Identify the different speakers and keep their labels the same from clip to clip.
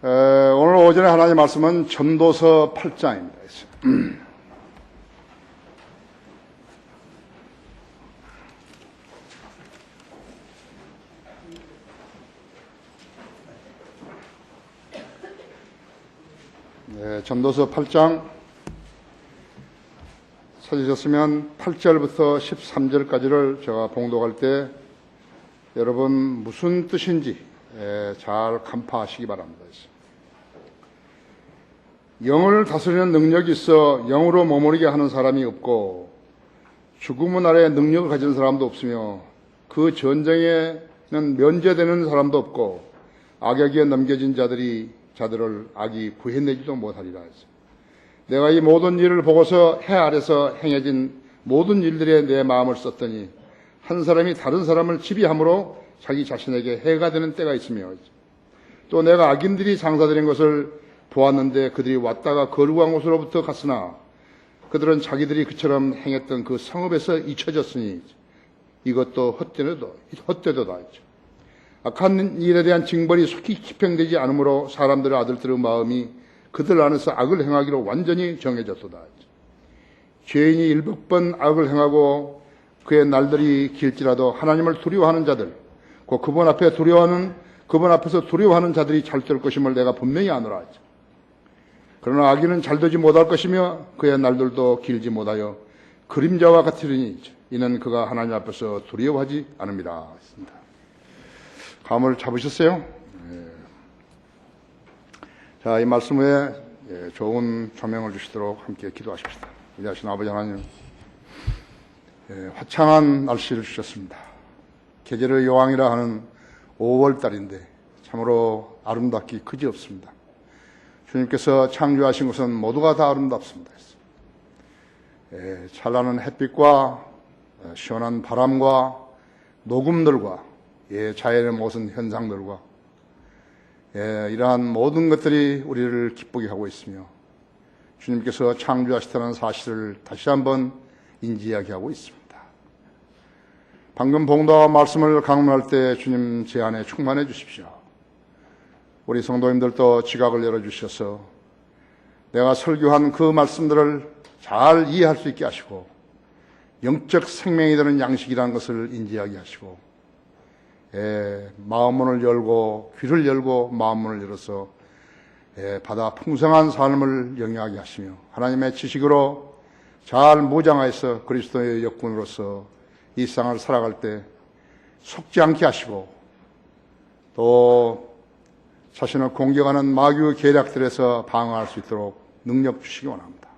Speaker 1: 오늘 오전에 하나님 말씀은 전도서 8장입니다. 전도서 8장 찾으셨으면 8절부터 13절까지를 제가 봉독할 때 여러분 무슨 뜻인지 잘 간파하시기 바랍니다. 영을 다스리는 능력이 있어 영으로 머무르게 하는 사람이 없고 죽음의 날에 능력을 가진 사람도 없으며 그 전쟁에는 면제되는 사람도 없고 악에게 넘겨진 자들을 악이 구해내지도 못하리라 했어요. 내가 이 모든 일을 보고서 해 아래서 행해진 모든 일들에 내 마음을 썼더니 한 사람이 다른 사람을 지배함으로 자기 자신에게 해가 되는 때가 있으며 또 내가 악인들이 장사드린 것을 보았는데 그들이 왔다가 거룩한 곳으로부터 갔으나 그들은 자기들이 그처럼 행했던 그 성읍에서 잊혀졌으니 이것도 헛되도다. 악한 일에 대한 징벌이 속히 집행되지 않으므로 사람들의 아들들의 마음이 그들 안에서 악을 행하기로 완전히 정해졌도다. 죄인이 7번 악을 행하고 그의 날들이 길지라도 하나님을 두려워하는 자들, 곧 그분 앞에서 두려워하는 자들이 잘 될 것임을 내가 분명히 아노라. 그러나 악인은 잘 되지 못할 것이며 그의 날들도 길지 못하여 그림자와 같으리니 이는 그가 하나님 앞에서 두려워하지 않음이라. 감을 잡으셨어요? 자, 이 말씀 후에 좋은 조명을 주시도록 함께 기도하십시다. 위대하신 아버지 하나님, 화창한 날씨를 주셨습니다. 계절의 여왕이라 하는 5월달인데 참으로 아름답기 그지없습니다. 주님께서 창조하신 것은 모두가 다 아름답습니다. 찬란한 햇빛과 시원한 바람과 녹음들과 자연의 모든 현상들과 이러한 모든 것들이 우리를 기쁘게 하고 있으며 주님께서 창조하시다는 사실을 다시 한번 인지하게 하고 있습니다. 방금 봉독한 말씀을 강론할 때 주님 제 안에 충만해 주십시오. 우리 성도님들도 지각을 열어주셔서 내가 설교한 그 말씀들을 잘 이해할 수 있게 하시고 영적 생명이 되는 양식이라는 것을 인지하게 하시고 마음문을 열고 귀를 열고 마음문을 열어서 받아 풍성한 삶을 영위하게 하시며 하나님의 지식으로 잘 무장하여서 그리스도의 역군으로서 이 세상을 살아갈 때 속지 않게 하시고 또 자신을 공격하는 마귀의 계략들에서 방어할 수 있도록 능력 주시기 원합니다.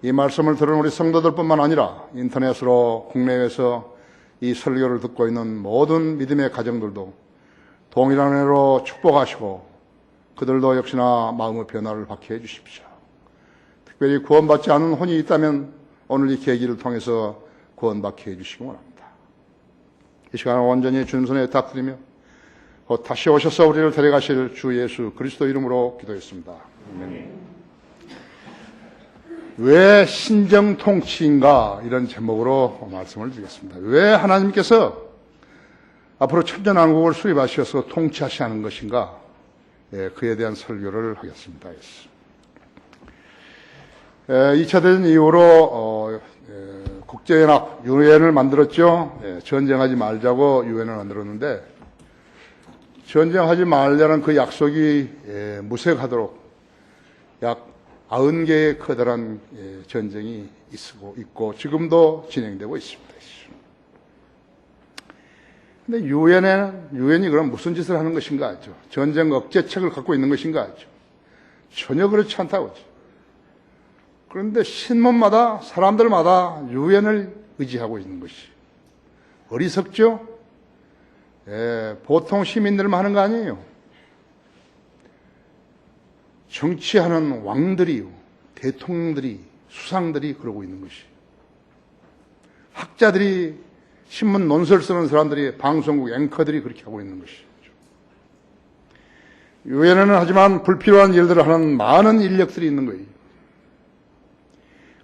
Speaker 1: 이 말씀을 들은 우리 성도들뿐만 아니라 인터넷으로 국내에서 이 설교를 듣고 있는 모든 믿음의 가정들도 동일한 은혜로 축복하시고 그들도 역시나 마음의 변화를 받게 해주십시오. 특별히 구원받지 않은 혼이 있다면 오늘 이 계기를 통해서 구원받게 해주시기 원합니다. 이 시간을 온전히 주님 손에 부탁드리며 곧 다시 오셔서 우리를 데려가실 주 예수 그리스도 이름으로 기도했습니다. 아멘. 왜 신정통치인가 이런 제목으로 말씀을 드리겠습니다. 왜 하나님께서 앞으로 천년왕국을 수립하셔서 통치하셔야 하는 것인가, 그에 대한 설교를 하겠습니다. 2차 대전 이후로 국제연합 유엔을 만들었죠. 전쟁하지 말자고 유엔을 만들었는데 전쟁하지 말자는 그 약속이 무색하도록 약 90개의 커다란 전쟁이 있고 지금도 진행되고 있습니다. 근데 유엔이 그럼 무슨 짓을 하는 것인가 하죠. 전쟁 억제책을 갖고 있는 것인가 하죠. 전혀 그렇지 않다고 하죠. 그런데 신문마다 사람들마다 유엔을 의지하고 있는 것이 어리석죠? 보통 시민들만 하는 거 아니에요. 정치하는 왕들이요, 대통령들이, 수상들이 그러고 있는 것이. 학자들이, 신문 논설 쓰는 사람들이, 방송국 앵커들이 그렇게 하고 있는 것이. 유엔에는 하지만 불필요한 일들을 하는 많은 인력들이 있는 거예요.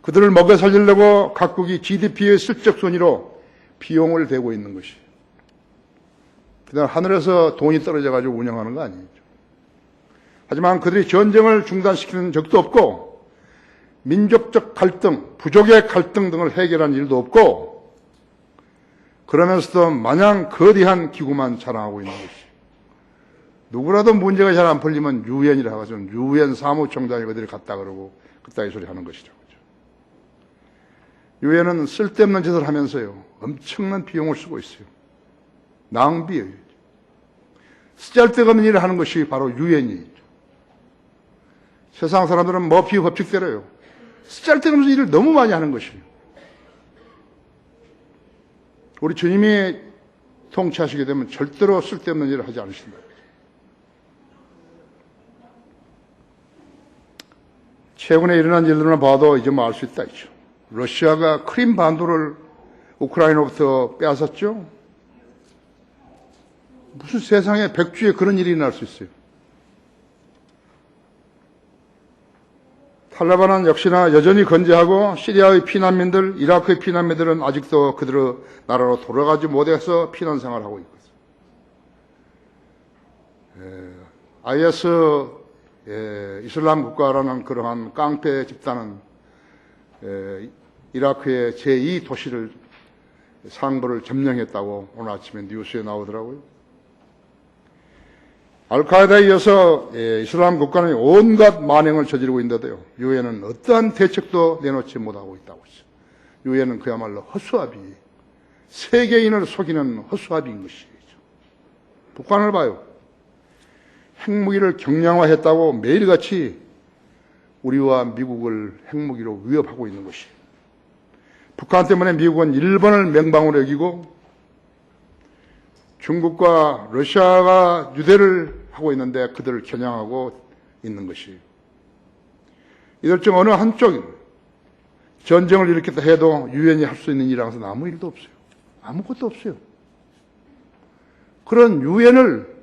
Speaker 1: 그들을 먹여 살리려고 각국이 GDP의 슬쩍 순위로 비용을 대고 있는 것이. 그다음 하늘에서 돈이 떨어져 가지고 운영하는 거 아니죠. 하지만 그들이 전쟁을 중단시키는 적도 없고 민족적 갈등, 부족의 갈등 등을 해결한 일도 없고 그러면서도 마냥 거대한 기구만 자랑하고 있는 것이. 누구라도 문제가 잘 안 풀리면 유엔이라고 하죠. 유엔 사무총장이 어디를 갔다 그러고 그따위 소리 하는 것이죠. 유엔은 쓸데없는 짓을 하면서요, 엄청난 비용을 쓰고 있어요. 낭비예요. 쓰잘데없는 일을 하는 것이 바로 유엔이죠. 세상 사람들은 머피 법칙대로요, 쓰잘데없는 일을 너무 많이 하는 것이에요. 우리 주님이 통치하시게 되면 절대로 쓸데없는 일을 하지 않으신다. 최근에 일어난 일들만 봐도 이제 뭐 알 수 있다 있죠. 러시아가 크림 반도를 우크라이나로부터 빼앗았죠. 무슨 세상에 백주에 그런 일이 날 수 있어요. 탈레반은 역시나 여전히 건재하고 시리아의 피난민들, 이라크의 피난민들은 아직도 그들의 나라로 돌아가지 못해서 피난 생활을 하고 있거든요. IS 이슬람 국가라는 그러한 깡패 집단은 이라크의 제2 도시를 상부를 점령했다고 오늘 아침에 뉴스에 나오더라고요. 알카에다에 이어서 이슬람 국가는 온갖 만행을 저지르고 있는데요, 유엔은 어떠한 대책도 내놓지 못하고 있다고 했어요. 유엔은 그야말로 허수아비, 세계인을 속이는 허수아비인 것이죠. 북한을 봐요. 핵무기를 경량화했다고 매일같이 우리와 미국을 핵무기로 위협하고 있는 것이. 북한 때문에 미국은 일본을 맹방으로 여기고 중국과 러시아가 유대를 하고 있는데 그들을 겨냥하고 있는 것이. 이들 중 어느 한쪽이 전쟁을 일으켰다 해도 유엔이 할 수 있는 일이라서 아무 일도 없어요. 아무것도 없어요. 그런 유엔을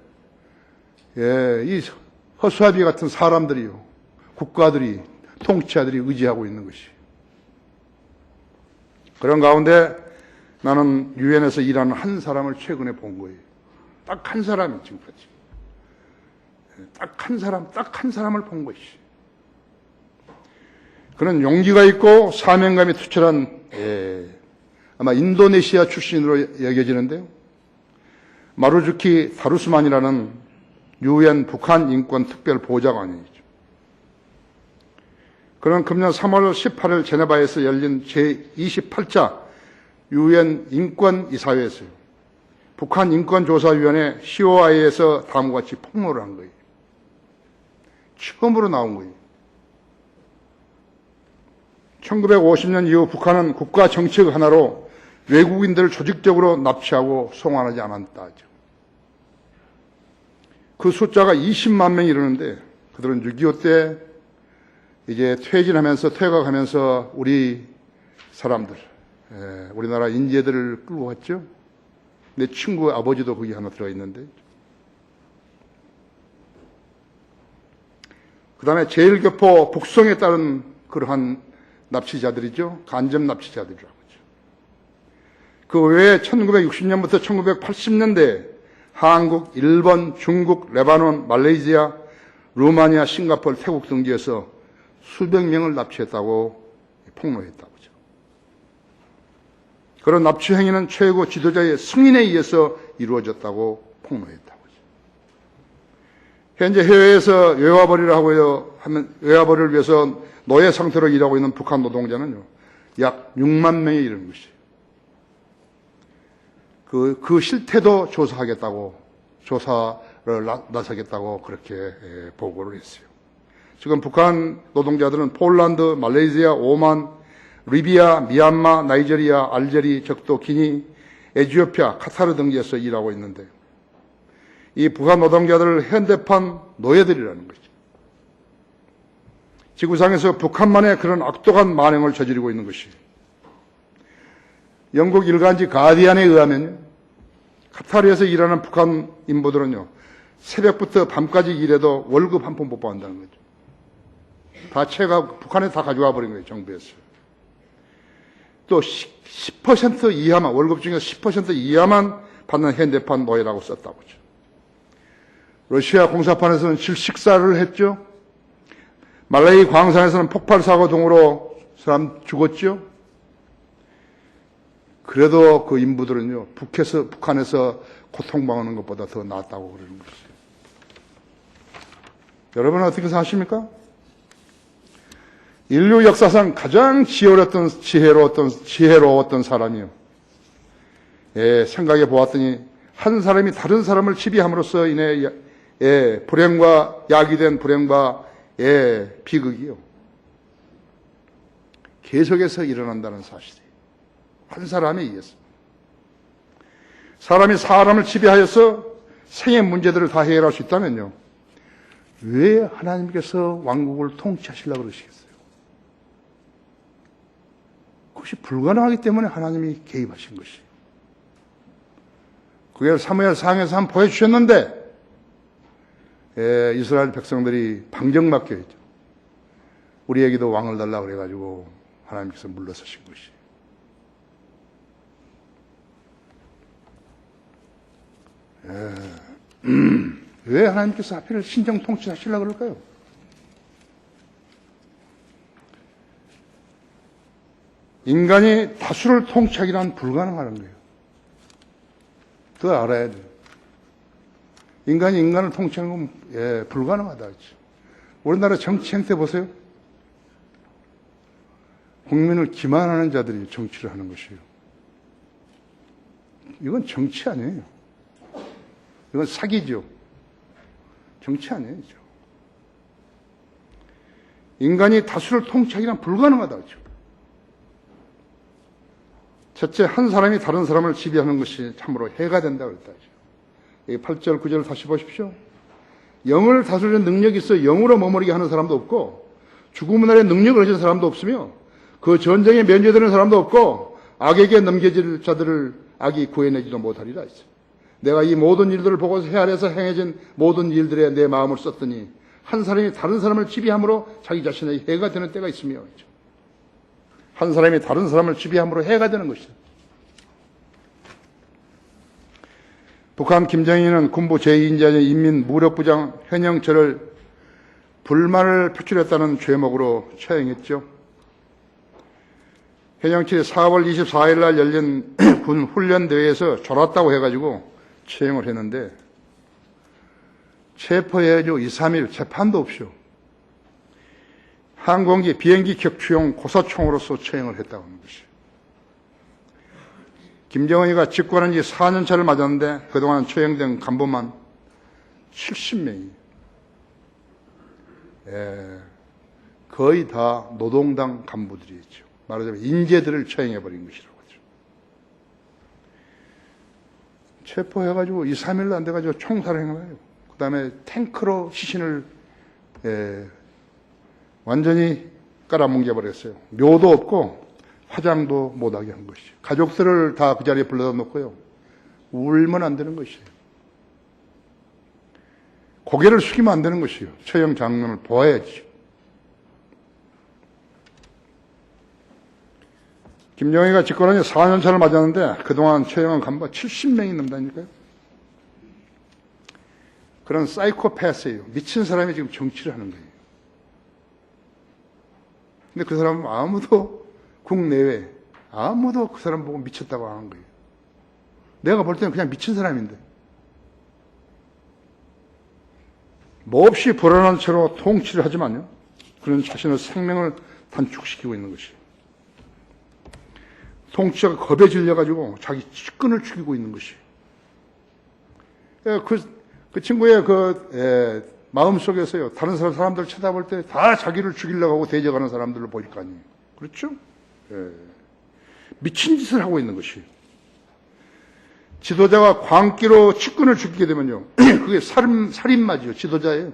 Speaker 1: 이 허수아비 같은 사람들이요, 국가들이, 통치자들이 의지하고 있는 것이. 그런 가운데 나는 유엔에서 일하는 한 사람을 최근에 본 거예요. 딱 한 사람이 지금까지. 딱 한 사람을 본 것이. 그는 용기가 있고 사명감이 투철한 아마 인도네시아 출신으로 여겨지는데요, 마루주키 다루스만이라는 유엔 북한 인권 특별 보좌관이죠. 그는 금년 3월 18일 제네바에서 열린 제28차 유엔 인권 이사회에서요, 북한 인권조사위원회 COI에서 다음과 같이 폭로를 한 거예요. 처음으로 나온 거예요. 1950년 이후 북한은 국가 정책 하나로 외국인들을 조직적으로 납치하고 송환하지 않았다 하죠. 그 숫자가 20만 명이 이르는데 그들은 6.25 때 이제 퇴각하면서 우리 사람들, 우리나라 인재들을 끌고 갔죠. 내 친구 아버지도 거기 하나 들어있는데. 그 다음에 제일교포 북송에 따른 그러한 납치자들이죠. 간접 납치자들이라고 하죠. 그 외에 1960년부터 1980년대 한국, 일본, 중국, 레바논, 말레이시아, 루마니아, 싱가포르, 태국 등지에서 수백 명을 납치했다고 폭로했다고 하죠. 그런 납치 행위는 최고 지도자의 승인에 의해서 이루어졌다고 폭로했다고 하죠. 현재 해외에서 외화벌이를 위해서 노예 상태로 일하고 있는 북한 노동자는요, 약 6만 명에 이르는 것이에요. 그 실태도 조사를 나서겠다고 그렇게 보고를 했어요. 지금 북한 노동자들은 폴란드, 말레이시아, 오만, 리비아, 미얀마, 나이지리아, 알제리, 적도, 기니, 에티오피아, 카타르 등지에서 일하고 있는데, 이 북한 노동자들을 현대판 노예들이라는 거죠. 지구상에서 북한만의 그런 악독한 만행을 저지르고 있는 것이. 영국 일간지 가디안에 의하면 카타르에서 일하는 북한 인부들은요, 새벽부터 밤까지 일해도 월급 한 푼 못 받는다는 거죠. 북한에 다 가져와 버린 거예요, 정부에서. 또 10% 이하만, 월급 중에 10% 이하만 받는 현대판 노예라고 썼다고 하죠. 러시아 공사판에서는 질식사를 했죠. 말레이 광산에서는 폭발사고 등으로 사람 죽었죠. 그래도 그 인부들은요, 북한에서 고통받는 것보다 더 낫다고 그러는 것이죠. 여러분은 어떻게 생각하십니까? 인류 역사상 가장 지혜로웠던 사람이요. 생각해 보았더니 한 사람이 다른 사람을 지배함으로써 인해 불행과 야기된 불행과 비극이요. 계속해서 일어난다는 사실이에요. 한 사람에 의해서. 사람이 사람을 지배하여서 생의 문제들을 다 해결할 수 있다면요. 왜 하나님께서 왕국을 통치하시려고 그러시겠어요? 그것이 불가능하기 때문에 하나님이 개입하신 것이에요. 그게 사무엘 상에서 한번 보여주셨는데 이스라엘 백성들이 방정맞게 했죠. 우리에게도 왕을 달라고 그래가지고 하나님께서 물러서신 것이에요. 왜 하나님께서 하필 신정 통치하시려고 그럴까요? 인간이 다수를 통치하기란 불가능한 거예요. 그거 알아야 돼요. 인간이 인간을 통치하는 건 불가능하다. 우리나라 정치 행태 보세요. 국민을 기만하는 자들이 정치를 하는 것이에요. 이건 정치 아니에요. 이건 사기죠. 정치 아니에요. 인간이 다수를 통치하기란 불가능하다. 첫째, 한 사람이 다른 사람을 지배하는 것이 참으로 해가 된다고 그랬다. 8절, 9절 다시 보십시오. 영을 다스리는 능력이 있어 영으로 머무르게 하는 사람도 없고 죽음의 날에 능력을 가진 사람도 없으며 그 전쟁에 면제되는 사람도 없고 악에게 넘겨질 자들을 악이 구해내지도 못하리라. 내가 이 모든 일들을 보고 헤아려서 행해진 모든 일들에 내 마음을 썼더니 한 사람이 다른 사람을 지배함으로 자기 자신의 해가 되는 때가 있으며 한 사람이 다른 사람을 지배함으로 해가 되는 것이다. 북한 김정일은 군부 제2인자의 인민무력부장 현영철을 불만을 표출했다는 죄목으로 처형했죠. 현영철이 4월 24일 날 열린 군 훈련대회에서 졸았다고 해가지고 처형을 했는데 체포해가지고 2, 3일 재판도 없이요. 항공기 비행기 격추용 고사총으로서 처형을 했다고 하는 것이에요. 김정은이가 집권한 지 4년 차를 맞았는데 그동안 처형된 간부만 70명이에요. 거의 다 노동당 간부들이죠. 말하자면 인재들을 처형해버린 것이라고 하죠. 체포해가지고 2, 3일도 안 돼가지고 총살행을 해요. 그 다음에 탱크로 시신을 완전히 깔아뭉개버렸어요. 묘도 없고 화장도 못하게 한 것이죠. 가족들을 다 그 자리에 불러다 놓고요. 울면 안 되는 것이에요. 고개를 숙이면 안 되는 것이에요. 처형 장면을 보아야지. 김정희가 집권한 지 4년 차를 맞았는데 그동안 처형한 간부가 70명이 넘다니까요. 그런 사이코패스예요. 미친 사람이 지금 정치를 하는 거예요. 근데 그 사람은 아무도 국내외 아무도 그 사람 보고 미쳤다고 하는 거예요. 내가 볼 때는 그냥 미친 사람인데 몹시 불안한 채로 통치를 하지만요. 그런 자신의 생명을 단축시키고 있는 것이에요. 통치자가 겁에 질려가지고 자기 측근을 죽이고 있는 것이에요. 그 친구의 마음속에서요. 다른 사람들 쳐다볼 때 다 자기를 죽이려고 하고 대적하는 사람들을 보일 거 아니에요. 그렇죠? 미친 짓을 하고 있는 것이에요. 지도자가 광기로 측근을 죽이게 되면요. 그게 살인마지요. 지도자예요.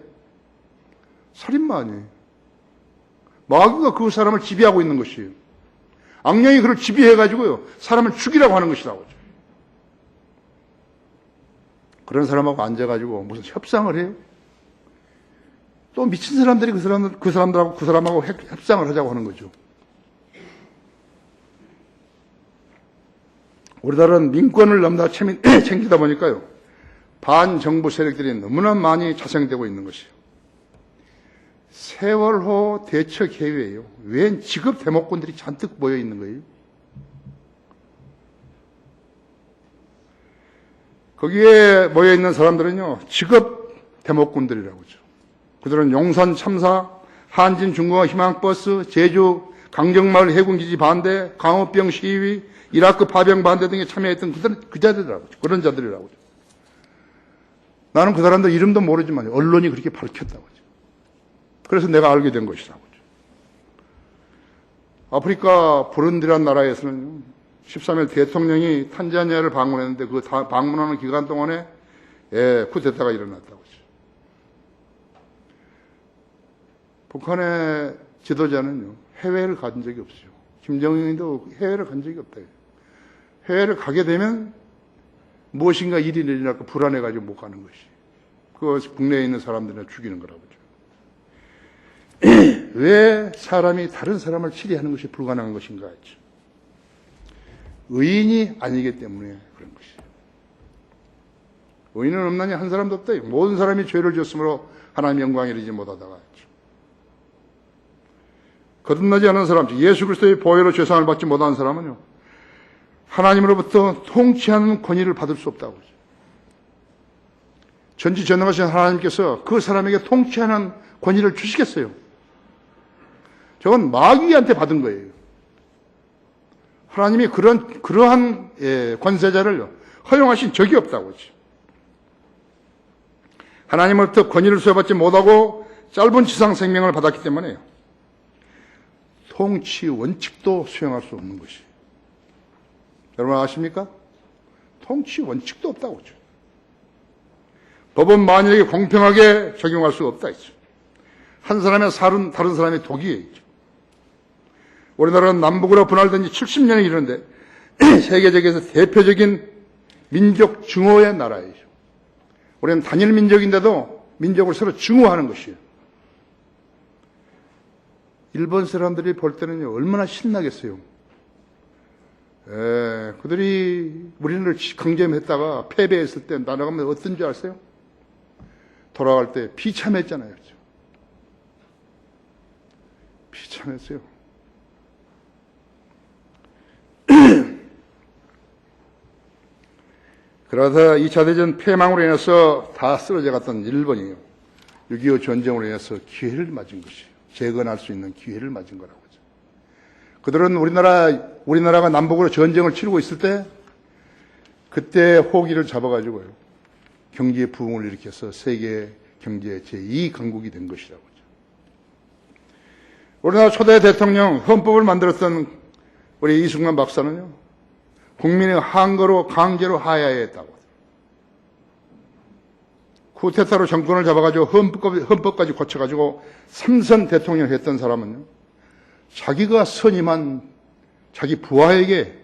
Speaker 1: 살인마 아니에요. 마귀가 그 사람을 지배하고 있는 것이에요. 악령이 그를 지배해가지고요. 사람을 죽이라고 하는 것이라고. 그런 사람하고 앉아가지고 무슨 협상을 해요? 또 미친 사람들이 그 사람하고 협상을 하자고 하는 거죠. 우리나라는 민권을 너무나 챙기다 보니까요. 반정부 세력들이 너무나 많이 자생되고 있는 것이에요. 세월호 대처계획이에요. 웬 직업 대목꾼들이 잔뜩 모여 있는 거예요. 거기에 모여 있는 사람들은요, 직업 대목꾼들이라고 하죠. 그들은 용산 참사, 한진 중공업 희망버스, 제주 강정마을 해군기지 반대, 강호병 시위, 이라크 파병 반대 등에 참여했던 그 자들이라고 하죠. 그런 자들이라고 하죠. 나는 그 사람들 이름도 모르지만 언론이 그렇게 밝혔다고 하죠. 그래서 내가 알게 된 것이라고 하죠. 아프리카 부룬디라는 나라에서는 13일 대통령이 탄자니아를 방문했는데 그 방문하는 기간 동안에 쿠데타가 일어났다고 하죠. 북한의 지도자는요, 해외를 간 적이 없어요. 김정은도 해외를 간 적이 없다. 해외를 가게 되면 무엇인가 일이 일어날까 불안해가지고 못 가는 것이. 그것이 국내에 있는 사람들을 죽이는 거라고 하죠. 왜 사람이 다른 사람을 치리하는 것이 불가능한 것인가 했죠. 의인이 아니기 때문에 그런 것이에요. 의인은 없나니 한 사람도 없다. 모든 사람이 죄를 지었으므로 하나님의 영광에 이르지 못하다가 했죠. 거듭나지 않은 사람, 즉 예수 그리스도의 보혈로 죄상을 받지 못한 사람은요, 하나님으로부터 통치하는 권위를 받을 수 없다고 하죠. 전지전능하신 하나님께서 그 사람에게 통치하는 권위를 주시겠어요? 저건 마귀한테 받은 거예요. 하나님이 그러한 권세자를 허용하신 적이 없다고 하죠. 하나님으로부터 권위를 수여받지 못하고 짧은 지상 생명을 받았기 때문에 통치 원칙도 수행할 수 없는 것이. 여러분 아십니까? 통치 원칙도 없다고 하죠. 법은 만일에게 공평하게 적용할 수가 없다 했죠. 한 사람의 살은 다른 사람의 독이에요. 우리나라는 남북으로 분할된 지 70년이 이르는데 세계적에서 대표적인 민족 증오의 나라예요. 우리는 단일 민족인데도 민족을 서로 증오하는 것이에요. 일본 사람들이 볼 때는요, 얼마나 신나겠어요. 그들이 우리를 강점했다가 패배했을 때 나라가면 어떤 줄 아세요? 돌아갈 때 비참했잖아요. 비참했어요. 그러다 2차 대전 폐망으로 인해서 다 쓰러져 갔던 일본이요, 6.25 전쟁으로 인해서 기회를 맞은 것이에요. 재건할 수 있는 기회를 맞은 거라고 하죠. 그들은 우리나라가 남북으로 전쟁을 치르고 있을 때 그때 호기를 잡아가지고요, 경제 부흥을 일으켜서 세계 경제 제2강국이 된 것이라고 하죠. 우리나라 초대 대통령 헌법을 만들었던 우리 이승만 박사는요, 국민의 항거로 강제로 하야에 했다고. 쿠데타로 정권을 잡아가지고 헌법까지 고쳐가지고 3선 대통령을 했던 사람은요, 자기가 선임한 자기 부하에게,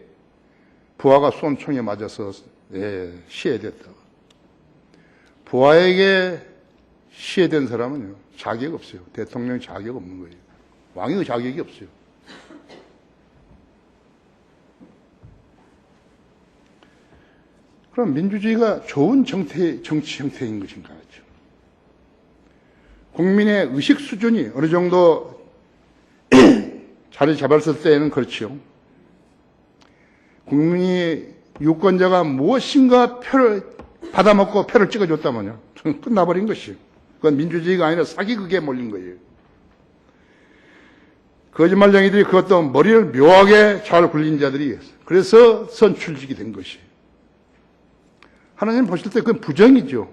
Speaker 1: 부하가 쏜 총에 맞아서 시해됐다. 부하에게 시해된 사람은요, 자격 없어요. 대통령 자격 없는 거예요. 왕의 자격이 없어요. 그럼 민주주의가 좋은 정치 형태인 것인가 하죠. 국민의 의식 수준이 어느 정도 자리 잡았을 때에는 그렇지요. 국민이 유권자가 무엇인가 표를 받아먹고 표를 찍어줬다면요, 끝나버린 것이에요. 그건 민주주의가 아니라 사기극에 몰린 거예요. 거짓말쟁이들이 그것도 머리를 묘하게 잘 굴린 자들이 그래서 선출직이 된 것이에요. 하나님 보실 때 그건 부정이죠.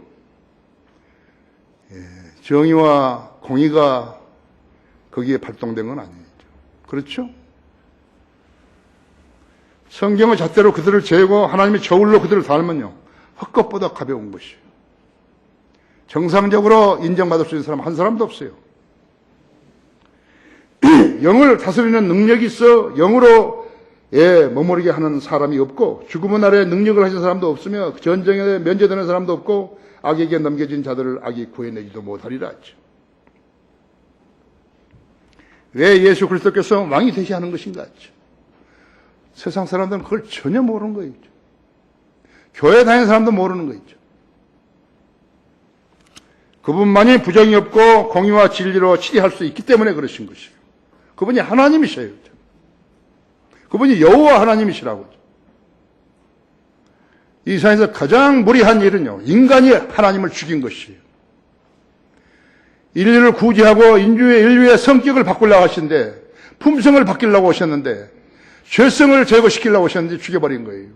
Speaker 1: 정의와 공의가 거기에 발동된 건 아니죠. 그렇죠? 성경의 잣대로 그들을 재고 하나님의 저울로 그들을 닮으면요, 헛것보다 가벼운 것이에요. 정상적으로 인정받을 수 있는 사람 한 사람도 없어요. 영을 다스리는 능력이 있어 영으로 머무르게 하는 사람이 없고, 죽음의 아래 능력을 하신 사람도 없으며 전쟁에 면제되는 사람도 없고, 악에게 넘겨진 자들을 악이 구해내지도 못하리라 했죠. 왜 예수 그리스도께서 왕이 되시 하는 것인가 했죠. 세상 사람들은 그걸 전혀 모르는 거죠. 교회 다니는 사람도 모르는 거죠. 그분만이 부정이 없고 공의와 진리로 치리할 수 있기 때문에 그러신 것이에요. 그분이 하나님이셔요. 그분이 여호와 하나님이시라고. 이 세상에서 가장 무리한 일은요, 인간이 하나님을 죽인 것이에요. 인류를 구제하고 인류의 성격을 바꾸려고 하시는데, 품성을 바뀌려고 하셨는데, 죄성을 제거시키려고 하셨는데 죽여버린 거예요.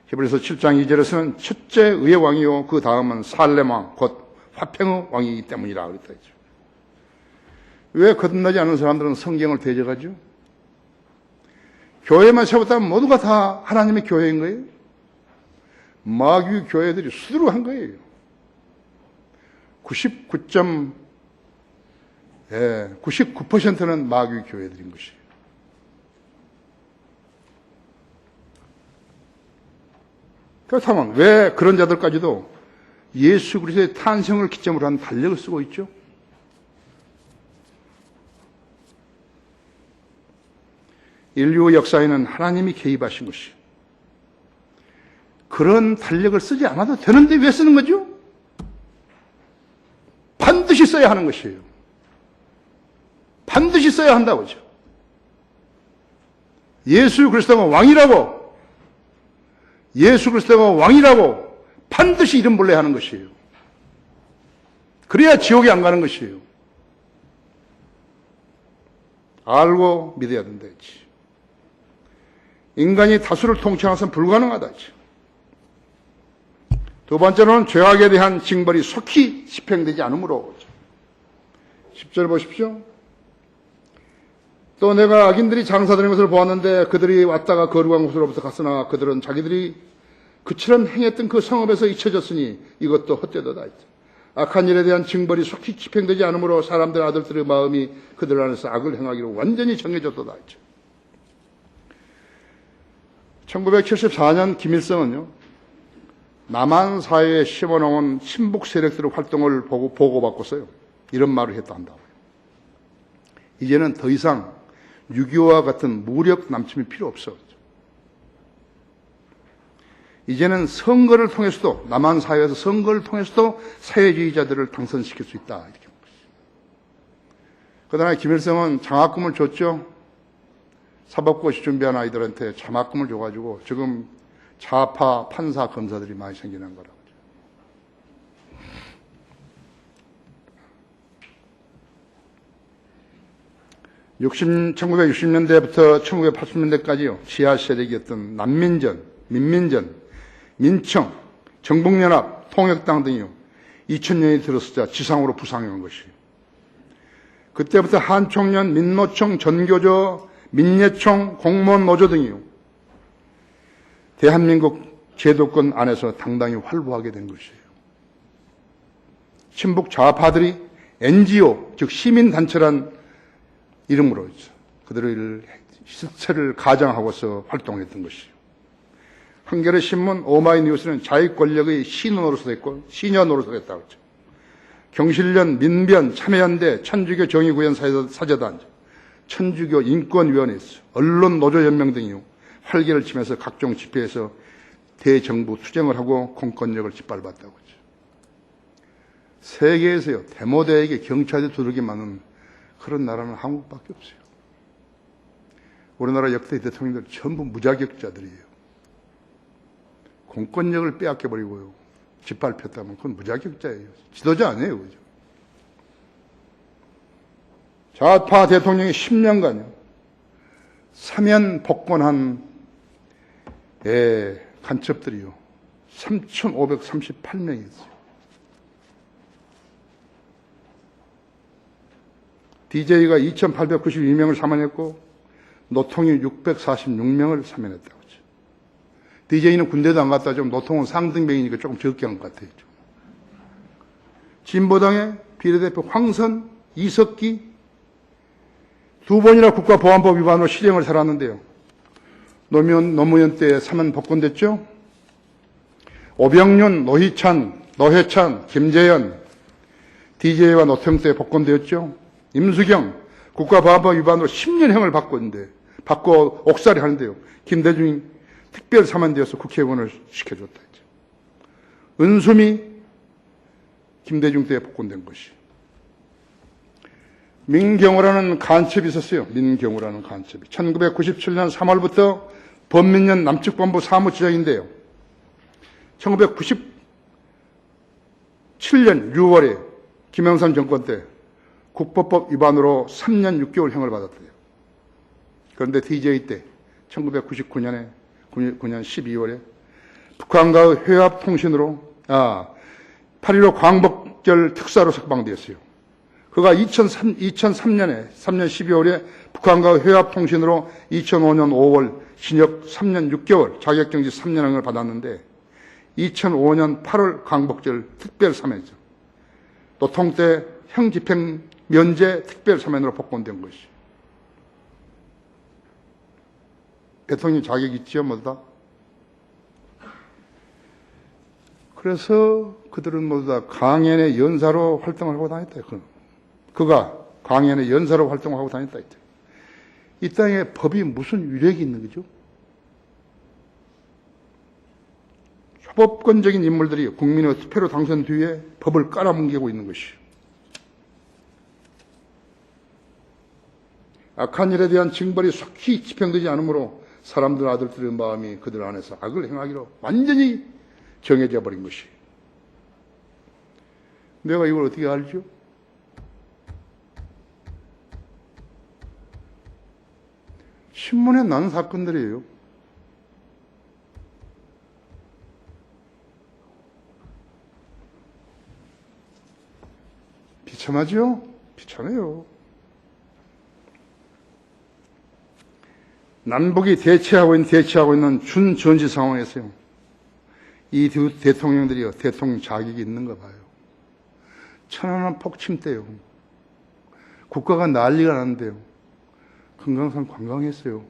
Speaker 1: 히브리서 7장 2절에서는 첫째 의의 왕이요 그 다음은 살렘 왕 곧 화평의 왕이기 때문이라 그랬다. 왜 거듭나지 않은 사람들은 성경을 대적하죠? 교회만 세웠다면 모두가 다 하나님의 교회인 거예요. 마귀 교회들이 수두룩 한 거예요. 99%는 마귀 교회들인 것이에요. 그렇다면 왜 그런 자들까지도 예수 그리스도의 탄생을 기점으로 한 달력을 쓰고 있죠? 인류 역사에는 하나님이 개입하신 것이에요. 그런 달력을 쓰지 않아도 되는데 왜 쓰는 거죠? 반드시 써야 하는 것이에요. 반드시 써야 한다고죠. 예수 그리스도가 왕이라고, 예수 그리스도가 왕이라고 반드시 이름 불러야 하는 것이에요. 그래야 지옥에 안 가는 것이에요. 알고 믿어야 된다 했지. 인간이 다수를 통치하는 것은 불가능하다 했지. 두 번째로는 죄악에 대한 징벌이 속히 집행되지 않으므로. 10절 보십시오. 또 내가 악인들이 장사되는 것을 보았는데 그들이 왔다가 거룩한 곳으로부터 갔으나 그들은 자기들이 그처럼 행했던 그 성읍에서 잊혀졌으니 이것도 헛되도다 했다. 악한 일에 대한 징벌이 속히 집행되지 않으므로 사람들 아들들의 마음이 그들 안에서 악을 행하기로 완전히 정해졌도다 했죠. 1974년 김일성은요, 남한 사회에 심어놓은 친북 세력들의 활동을 보고받고서요, 이런 말을 했다고. 이제는 더 이상 6.25와 같은 무력 남침이 필요 없어. 이제는 선거를 통해서도, 남한 사회에서 선거를 통해서도 사회주의자들을 당선시킬 수 있다. 이렇게. 그다음에 김일성은 장학금을 줬죠. 사법고시 준비한 아이들한테 장학금을 줘가지고 지금 좌파 판사 검사들이 많이 생기는 거라고. 1960년대부터 1980년대까지요, 지하 세력이었던 난민전, 민민전, 민청, 정북연합, 통역당 등이요, 2000년이 들어서자 지상으로 부상한 것이에요. 그때부터 한총련, 민노총, 전교조, 민예총, 공무원 노조 등이요, 대한민국 제도권 안에서 당당히 활보하게 된 것이에요. 친북 좌파들이 NGO, 즉 시민단체란 이름으로 그들의 실체를 가장하고서 활동했던 것이에요. 한겨레 신문, 오마이뉴스는 자익 권력의 시녀 노릇을 했고, 시녀 노릇을 했다고 했죠. 경실련, 민변, 참여연대, 천주교 정의구현 사재단, 천주교 인권위원회, 언론 노조연맹 등이 활개를 치면서 각종 집회에서 대정부 투쟁을 하고 공권력을 짓밟았다고 했죠. 세계에서요, 데모대에게 경찰이 두들겨 맞는 그런 나라는 한국밖에 없어요. 우리나라 역대 대통령들 전부 무자격자들이에요. 공권력을 빼앗겨버리고요, 짓밟혔다면 그건 무자격자예요. 지도자 아니에요. 그죠? 좌파 대통령이 10년간요, 사면 복권한 간첩들이요, 3,538명이었어요. DJ가 2,892명을 사면했고, 노통이 646명을 사면했다고 하죠. DJ는 군대도 안 갔다 좀, 노통은 상등병이니까 조금 적게 한 것 같아요. 진보당의 비례대표 황선, 이석기, 두 번이나 국가보안법 위반으로 실형을 살았는데요, 노무현 때 사면 복권됐죠. 오병윤, 노회찬, 김재현, DJ와 노통 때 복권되었죠. 임수경, 국가보안법 위반으로 10년형을 받고 옥살이 하는데요, 김대중 특별 사면되어서 국회의원을 시켜줬다 했죠. 은수미 김대중 때에 복권된 것이. 민경우라는 간첩이 있었어요. 민경우라는 간첩이. 1997년 3월부터 범민련 남측본부 사무처장인데요. 1997년 6월에 김영삼 정권 때 국보법 위반으로 3년 6개월형을 받았대요. 그런데 DJ 때 1999년 12월에 북한과의 회합통신으로 8.15 광복절 특사로 석방되었어요. 그가 2003년에 3년 12월에 북한과의 회합통신으로 2005년 5월 징역 3년 6개월 자격정지 3년형을 받았는데 2005년 8월 광복절 특별사면이죠. 노통 때 형집행 면제 특별사면으로 복권된 것이. 대통령 자격 있지요, 모두 다? 그래서 그들은 모두 다 강연의 연사로 활동을 하고 다녔다. 그가 강연의 연사로 활동하고 다녔다. 이 땅에 법이 무슨 위력이 있는 거죠? 초법권적인 인물들이 국민의 투표로 당선 뒤에 법을 깔아뭉개고 있는 것이. 악한 일에 대한 징벌이 속히 집행되지 않으므로 사람들 아들들의 마음이 그들 안에서 악을 행하기로 완전히 정해져 버린 것이. 내가 이걸 어떻게 알죠? 신문에 나는 사건들이에요. 비참하죠? 비참해요. 남북이 대치하고 있는 준전시 상황에서요. 이 두 대통령들이요. 대통령 자격이 있는가 봐요. 천안함 폭침 때요. 국가가 난리가 났는데요. 금강산 관광했어요.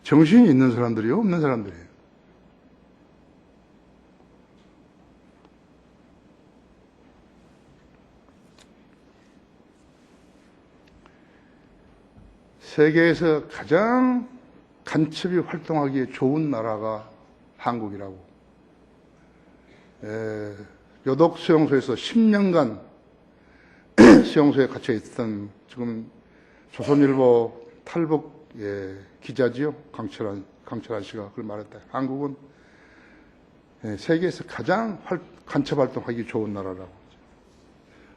Speaker 1: 정신이 있는 사람들이요? 없는 사람들이에요. 세계에서 가장 간첩이 활동하기에 좋은 나라가 한국이라고. 요독 수용소에서 10년간 수용소에 갇혀 있던 지금 조선일보 탈북 기자지요. 강철한 씨가 그걸 말했다. 한국은 세계에서 가장 간첩 활동하기 좋은 나라라고.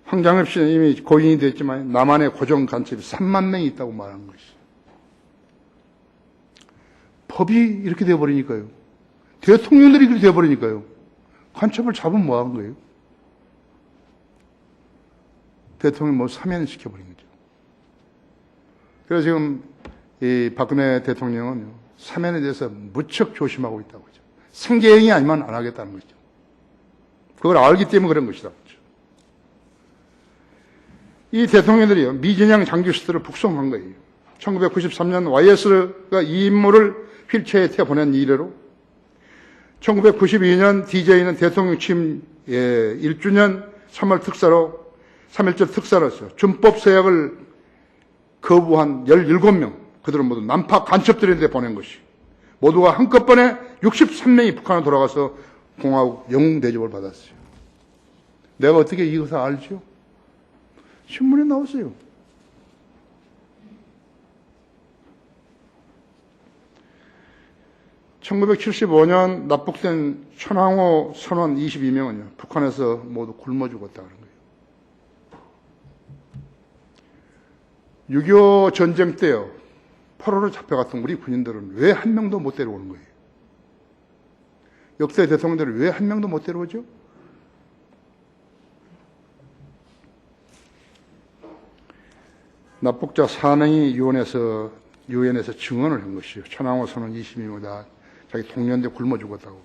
Speaker 1: 황장엽 씨는 이미 고인이 됐지만 남한의 고정 간첩이 3만 명이 있다고 말한 것이. 법이 이렇게 되어버리니까요. 대통령들이 그렇게 되어버리니까요. 간첩을 잡으면 뭐 하는 거예요? 대통령 뭐 사면시켜버린 거죠. 그래서 지금 이 박근혜 대통령은 사면에 대해서 무척 조심하고 있다고 하죠. 생계형이 아니면 안 하겠다는 거죠. 그걸 알기 때문에 그런 것이다. 이 대통령들이요, 미진양 장교시들을 북송한 거예요. 1993년 YS가 이 임무를 휠체어에 태워보낸 이래로 1992년 DJ는 대통령 취임 1주년 3.1절 특사로서 준법 서약을 거부한 17명, 그들은 모두 남파 간첩들인데 보낸 것이. 모두가 한꺼번에 63명이 북한으로 돌아가서 공화국 영웅 대접을 받았어요. 내가 어떻게 이것을 알죠? 신문에 나왔어요. (1975년) 납북된 천황호 선원 22명은요 북한에서 모두 굶어 죽었다는 거예요. 6.25 전쟁 때요 8.15로 잡혀갔던 우리 군인들은 왜 한 명도 못 데려오는 거예요? 역대 대통령들은 왜 한 명도 못 데려오죠? 납북자 4명이 유엔에서 증언을 한 것이요. 천황호 선원 22명 다 자기 동년대 굶어 죽었다고.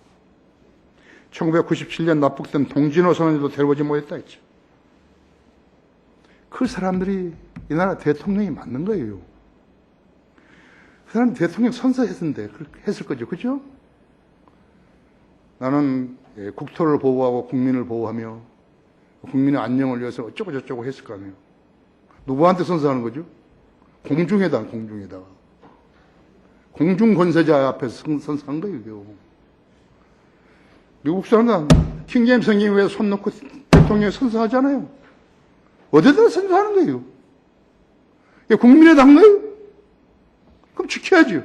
Speaker 1: 1997년 납북된 동진호 선원도 데려오지 못했다 했죠. 그 사람들이 이 나라 대통령이 맞는 거예요. 그 사람 대통령 선서했는데 했을 거죠. 그죠? 나는 국토를 보호하고 국민을 보호하며 국민의 안녕을 위해서 어쩌고 저쩌고 했을 거 아니에요. 누구한테 선서하는 거죠? 공중에다가. 공중 권세자 앞에서 선서한 거예요. 미국 사람은 킹제임스 성경 위에 손 놓고 대통령이 선서하잖아요. 어디다 선서하는 거예요? 이게 국민의 당 거예요? 그럼 지켜야죠.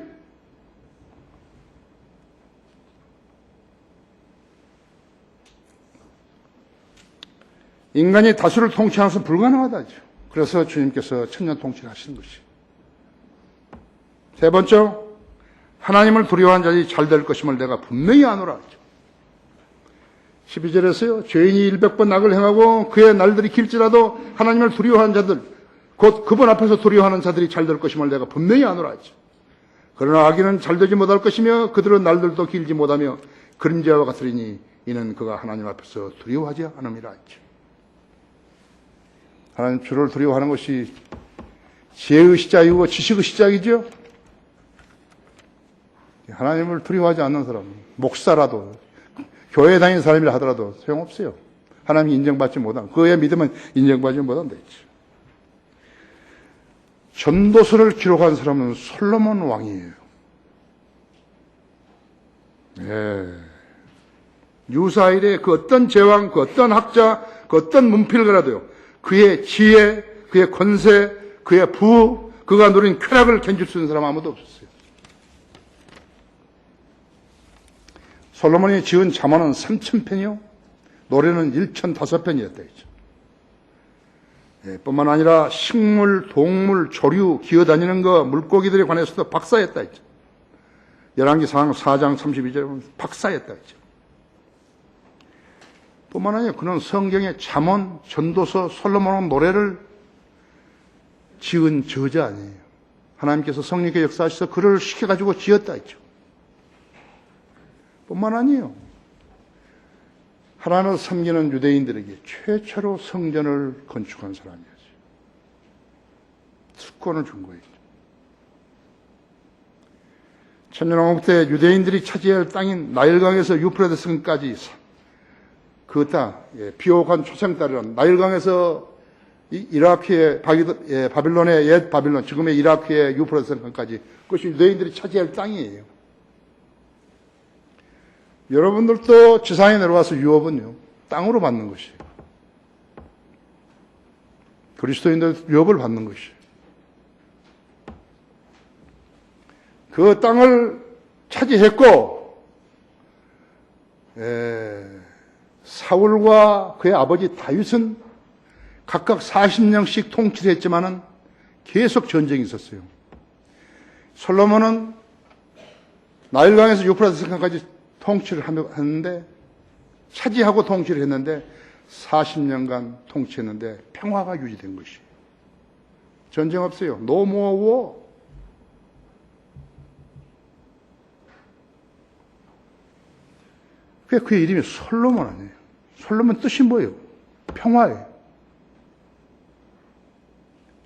Speaker 1: 인간이 다수를 통치하는 것은 불가능하다죠. 그래서 주님께서 천년 통치를 하시는 것이에요. 세 번째, 하나님을 두려워하는 자들이 잘 될 것임을 내가 분명히 아노라 하죠. 12절에서요. 죄인이 100번 악을 행하고 그의 날들이 길지라도 하나님을 두려워하는 자들, 곧 그분 앞에서 두려워하는 자들이 잘 될 것임을 내가 분명히 아노라 하죠. 그러나 악인은 잘 되지 못할 것이며 그들은 날들도 길지 못하며 그림자와 같으리니 이는 그가 하나님 앞에서 두려워하지 않음이라 하죠. 하나님 주를 두려워하는 것이 지혜의 시작이고 지식의 시작이죠. 하나님을 두려워하지 않는 사람, 목사라도 교회 다니는 사람이라 하더라도 소용없어요. 하나님이 인정받지 못한, 그의 믿음은 인정받지 못한다 했죠. 전도서를 기록한 사람은 솔로몬 왕이에요. 예. 유사일의 그 어떤 제왕, 그 어떤 학자, 그 어떤 문필가라도요. 그의 지혜, 그의 권세, 그의 부, 그가 누린 쾌락을 견줄 수 있는 사람 아무도 없었어요. 솔로몬이 지은 잠언은 3,000편이요. 노래는 1,005편이었다 했죠. 예, 뿐만 아니라 식물, 동물, 조류, 기어다니는 거, 물고기들에 관해서도 박사였다 했죠. 열왕기상 4장 32절에 보면 박사였다 했죠. 뿐만 아니라 그는 성경의 잠언, 전도서, 솔로몬 노래를 지은 저자 아니에요. 하나님께서 성령께 역사하셔서 그를 시켜가지고 지었다 했죠. 뿐만 아니에요. 하나님을 섬기는 유대인들에게 최초로 성전을 건축한 사람이었어요. 특권을 준 거예요. 천년왕국 때 유대인들이 차지해야 할 땅인 나일강에서 유프라데스강까지 그 땅, 비옥한 초생 딸이란 나일강에서 이라크의 바빌론의 옛 바빌론, 지금의 이라크의 유프라데스강까지 그것이 유대인들이 차지해야 할 땅이에요. 여러분들도 지상에 내려와서 유업은요, 땅으로 받는 것이에요. 그리스도인들 유업을 받는 것이에요. 그 땅을 차지했고, 사울과 그의 아버지 다윗은 각각 40년씩 통치를 했지만은 계속 전쟁이 있었어요. 솔로몬은 나일강에서 유프라데스강까지 통치를 했는데, 차지하고 통치를 했는데 40년간 통치했는데 평화가 유지된 것이에요. 전쟁 없어요. No more war. 그의 이름이 솔로몬 아니에요. 솔로몬 뜻이 뭐예요? 평화예요.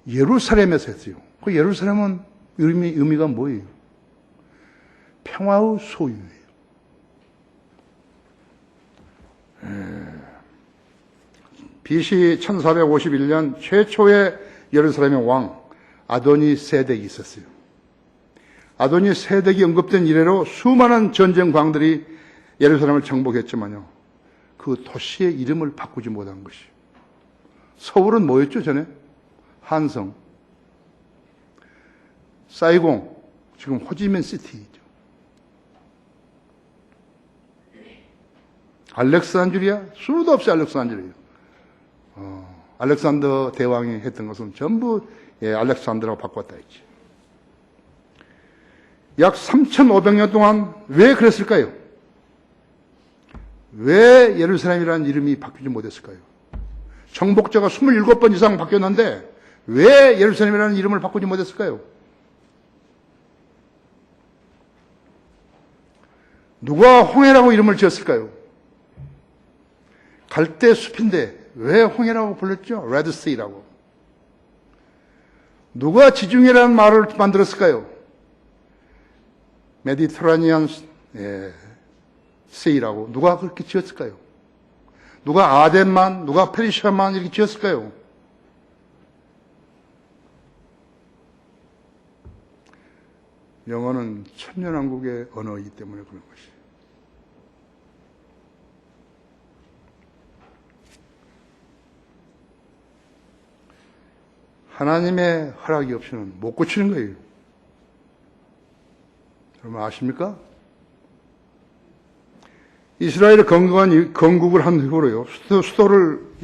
Speaker 1: 예루살렘에서 했어요. 그 예루살렘은 의미가 뭐예요? 평화의 소유예요. BC 1451년 최초의 예루살렘의 왕 아도니 세덱이 있었어요. 아도니 세덱이 언급된 이래로 수많은 전쟁광들이 예루살렘을 정복했지만요, 그 도시의 이름을 바꾸지 못한 것이에요. 서울은 뭐였죠, 전에? 한성. 사이공, 지금 호지민 시티죠. 알렉산드리아? 수도 없이 알렉산드리아예요. 알렉산더 대왕이 했던 것은 전부 알렉산더라고 바꿨다 했지. 약 3,500년 동안 왜 그랬을까요? 왜 예루살렘이라는 이름이 바뀌지 못했을까요? 정복자가 27번 이상 바뀌었는데 왜 예루살렘이라는 이름을 바꾸지 못했을까요? 누가 홍해라고 이름을 지었을까요? 갈대 숲인데 왜 홍해라고 불렀죠? 레드시라고. 누가 지중해라는 말을 만들었을까요? 메디터라니안 세이라고. 누가 그렇게 지었을까요? 누가 아덴만, 누가 페르시아만 이렇게 지었을까요? 영어는 천년왕국의 언어이기 때문에 그런 것이에요. 하나님의 허락이 없이는 못 고치는 거예요. 여러분 아십니까? 이스라엘의 건국을 한 후로요, 수도를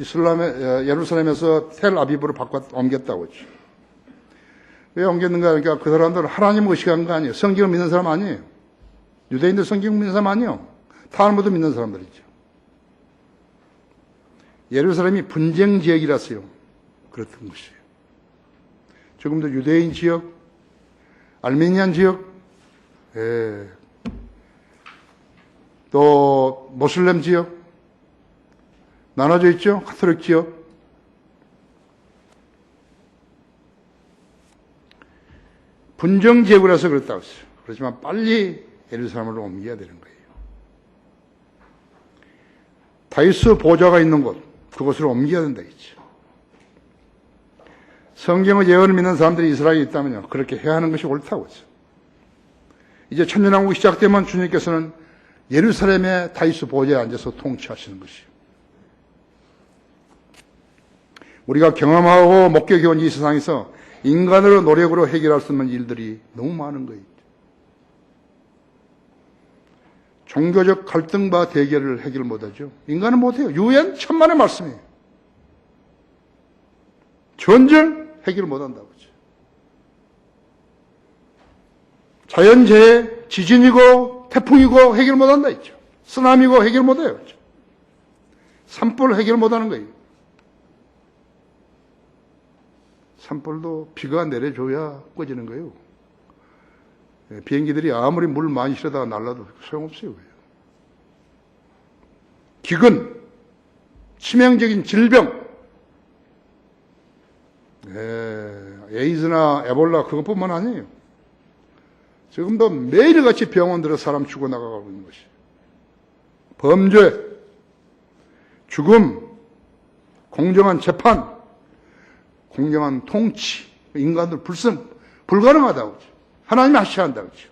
Speaker 1: 예루살렘에서 텔아비브로 옮겼다고 했죠. 왜 옮겼는가? 그러니까 그 사람들은 하나님을 의식한 거 아니에요. 성경을 믿는 사람 아니에요. 유대인들 성경 믿는 사람 아니에요. 탈무드 믿는 사람들이죠. 예루살렘이 분쟁 지역이라서요. 그렇던 것이에요. 지금도 유대인 지역, 알메니안 지역, 또 모슬렘 지역 나눠져 있죠. 가톨릭 지역. 분쟁 지역이라서 그렇다고 했어요. 그렇지만 빨리 예루살렘으로 옮겨야 되는 거예요. 다윗의 보좌가 있는 곳, 그곳으로 옮겨야 된다 했죠. 성경의 예언을 믿는 사람들이 이스라엘에 있다면요, 그렇게 해야 하는 것이 옳다고 했어요. 이제 천년왕국이 시작되면 주님께서는 예루살렘의 다윗의 보좌에 앉아서 통치하시는 것이에요. 우리가 경험하고 목격해온 이 세상에서 인간으로 노력으로 해결할 수 없는 일들이 너무 많은 거예요. 종교적 갈등과 대결을 해결 못하죠. 인간은 못해요. 유엔 천만의 말씀이에요. 전쟁 해결 못한다고 하죠. 자연재해, 지진이고 태풍이고 해결 못한다 했죠. 쓰나미고 해결 못해요. 산불 해결 못하는 거예요. 산불도 비가 내려줘야 꺼지는 거예요. 비행기들이 아무리 물 많이 실어다가 날라도 소용없어요. 기근, 치명적인 질병, 에이즈나 에볼라 그것뿐만 아니에요. 지금도 매일같이 병원들에 사람 죽어나가고 있는 것이. 범죄, 죽음, 공정한 재판, 공정한 통치, 인간들 불가능하다고 하죠. 하나님이 하셔야 한다고 하죠.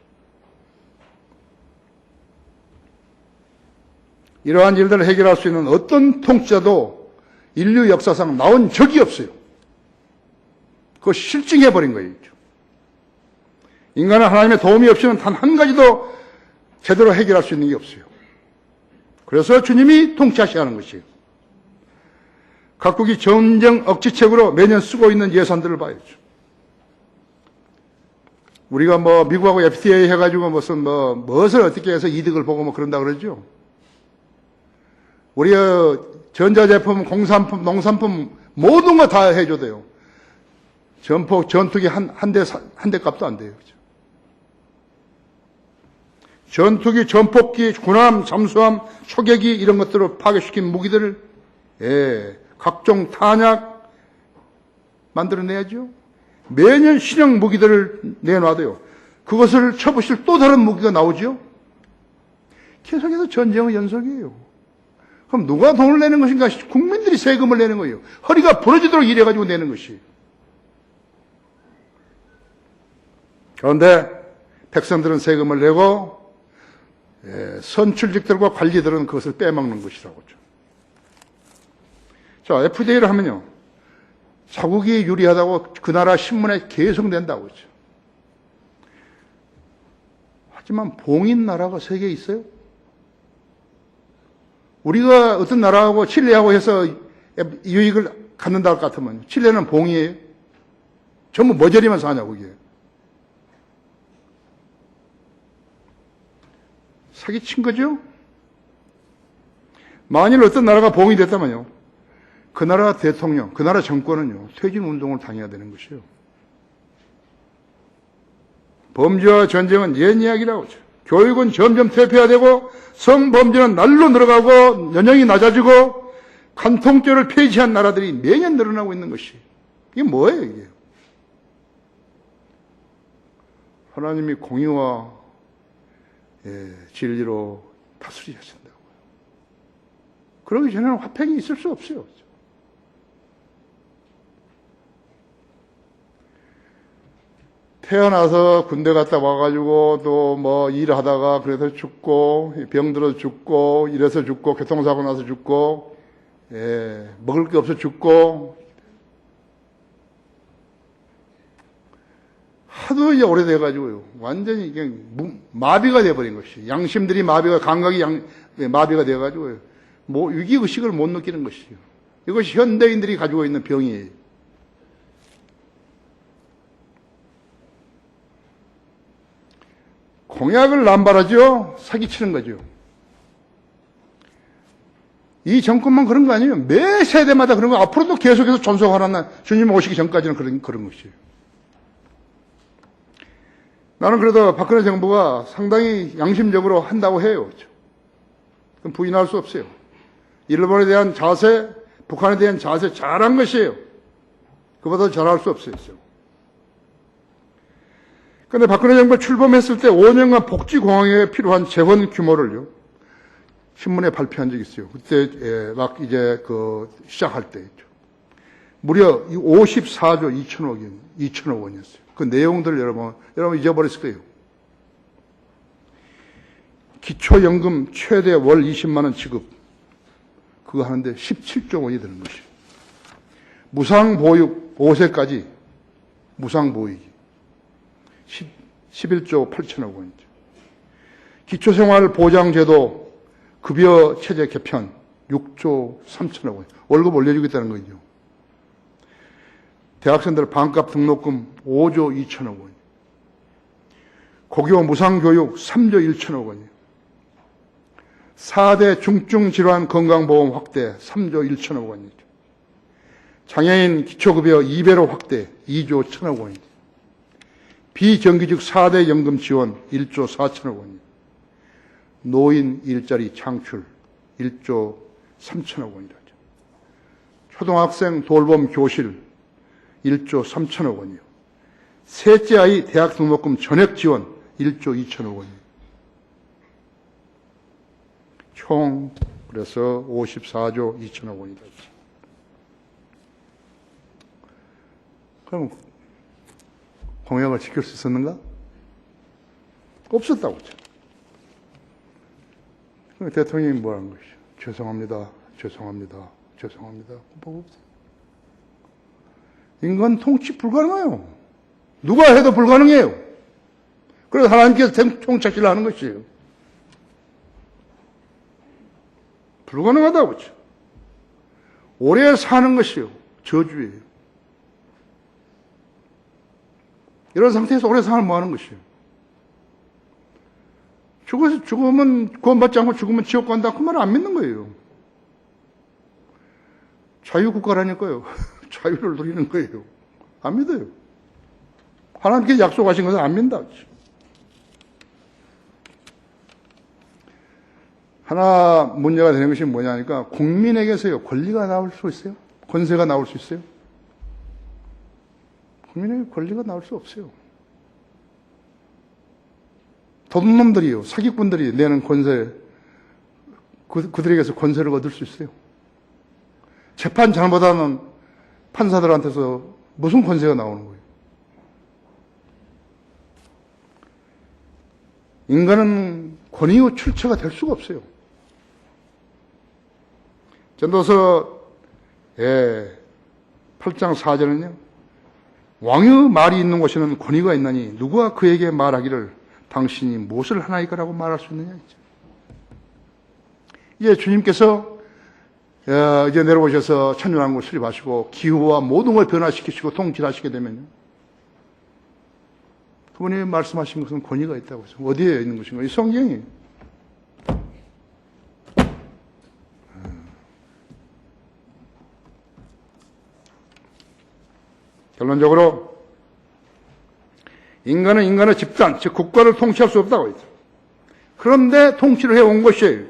Speaker 1: 이러한 일들을 해결할 수 있는 어떤 통치자도 인류 역사상 나온 적이 없어요. 그거 실증해버린 거예요. 인간은 하나님의 도움이 없이는 단 한 가지도 제대로 해결할 수 있는 게 없어요. 그래서 주님이 통치하셔야 하는 것이에요. 각국이 전쟁 억지책으로 매년 쓰고 있는 예산들을 봐야죠. 우리가 미국하고 FTA 해가지고 무엇을 어떻게 해서 이득을 보고 그런다 그러죠. 우리가 전자제품, 공산품, 농산품 모든 거 다 해줘야 돼요. 전투기 한 대 값도 안 돼요. 그죠? 전투기, 전폭기, 군함, 잠수함, 초계기 이런 것들을 파괴시킨 무기들을 각종 탄약 만들어내야죠. 매년 신형 무기들을 내놔도요. 그것을 쳐부실 또 다른 무기가 나오죠. 계속해서 전쟁의 연속이에요. 그럼 누가 돈을 내는 것인가? 국민들이 세금을 내는 거예요. 허리가 부러지도록 일해가지고 내는 것이. 그런데 백성들은 세금을 내고 선출직들과 관리들은 그것을 빼먹는 것이라고 하죠. 자, FDA를 하면요. 자국이 유리하다고 그 나라 신문에 계속 낸다고 하죠. 하지만 봉인 나라가 세계에 있어요? 우리가 어떤 나라하고 칠레하고 해서 이익을 갖는다 할 것 같으면 칠레는 봉이에요? 전부 머저리만 사냐고 이게. 사기친 거죠? 만일 어떤 나라가 봉이 됐다면요. 그 나라 대통령, 그 나라 정권은요. 퇴진 운동을 당해야 되는 것이에요. 범죄와 전쟁은 옛 이야기라고 하죠. 교육은 점점 퇴폐화되고 성범죄는 날로 늘어가고 연령이 낮아지고 간통죄를 폐지한 나라들이 매년 늘어나고 있는 것이. 이게 뭐예요 이게? 하나님이 공의와 진리로 다스리신다고요. 그러기 전에는 화평이 있을 수 없어요. 태어나서 군대 갔다 와가지고 또 뭐 일하다가 그래서 죽고, 병들어서 죽고, 이래서 죽고, 교통사고 나서 죽고, 먹을 게 없어 죽고, 하도 이제 오래돼가지고요. 완전히 이게 마비가 돼버린 것이죠. 양심들이 감각이 마비가 돼가지고요. 위기의식을 못 느끼는 것이죠. 이것이 현대인들이 가지고 있는 병이에요. 공약을 남발하죠. 사기치는 거죠. 이 정권만 그런 거 아니에요. 매 세대마다 그런 거, 앞으로도 계속해서 존속하는 주님 오시기 전까지는 그런 것이에요. 나는 그래도 박근혜 정부가 상당히 양심적으로 한다고 해요. 그럼 부인할 수 없어요. 일본에 대한 자세, 북한에 대한 자세 잘한 것이에요. 그보다 잘할 수 없어요. 그런데 박근혜 정부가 출범했을 때 5년간 복지공약에 필요한 재원 규모를요, 신문에 발표한 적이 있어요. 그때 막 이제 시작할 때였죠. 무려 54조 2천억 원이었어요. 그 내용들 여러분 잊어버렸을 거예요. 기초연금 최대 월 20만 원 지급, 그거 하는데 17조 원이 드는 것이에요. 무상보육 5세까지 무상보육이 11조 8천억 원이죠. 기초생활보장제도 급여체제 개편 6조 3천억 원, 월급 올려주겠다는 거죠. 대학생들 반값 등록금 5조 2천억 원, 고교 무상교육 3조 1천억 원이요. 4대 중증질환 건강보험 확대 3조 1천억 원이죠. 장애인 기초급여 2배로 확대 2조 1천억 원이죠. 비정규직 4대 연금 지원 1조 4천억 원이죠. 노인 일자리 창출 1조 3천억 원이라죠. 초등학생 돌봄 교실 1조 3천억 원이요. 셋째 아이 대학 등록금 전액 지원 1조 2천억 원이요. 총 그래서 54조 2천억 원이다. 그럼 공약을 지킬 수 있었는가? 없었다고. 그럼 대통령이 뭐라는 것이죠? 죄송합니다. 뭐 없어요. 인간 통치 불가능해요. 누가 해도 불가능해요. 그래서 하나님께서 통치를 하는 것이에요. 불가능하다고 그죠. 오래 사는 것이요, 저주예요. 이런 상태에서 오래 살면 뭐 하는 것이에요? 죽으면 구원받지 않고 죽으면 지옥 간다, 그 말을 안 믿는 거예요. 자유국가라니까요. 자유를 누리는 거예요. 안 믿어요. 하나님께서 약속하신 것은 안 믿는다. 하나 문제가 되는 것이 뭐냐니까, 국민에게서요, 권리가 나올 수 있어요? 권세가 나올 수 있어요? 국민에게 권리가 나올 수 없어요. 도둑놈들이요, 사기꾼들이 내는 권세, 그들에게서 권세를 얻을 수 있어요? 재판 잘못하는 판사들한테서 무슨 권세가 나오는 거예요? 인간은 권위의 출처가 될 수가 없어요. 전도서 8장 4절은요, 왕의 말이 있는 곳에는 권위가 있나니 누가 그에게 말하기를 당신이 무엇을 하나이까라고 말할 수 있느냐. 이제 주님께서 이제 내려오셔서 천년왕국을 수립하시고 기후와 모든 걸 변화시키시고 통치하시게 되면요, 그분이 말씀하신 것은 권위가 있다고 해서 어디에 있는 것인가? 이 성경이. 결론적으로 인간은 인간의 집단, 즉 국가를 통치할 수 없다고 했죠. 그런데 통치를 해온 것이에요.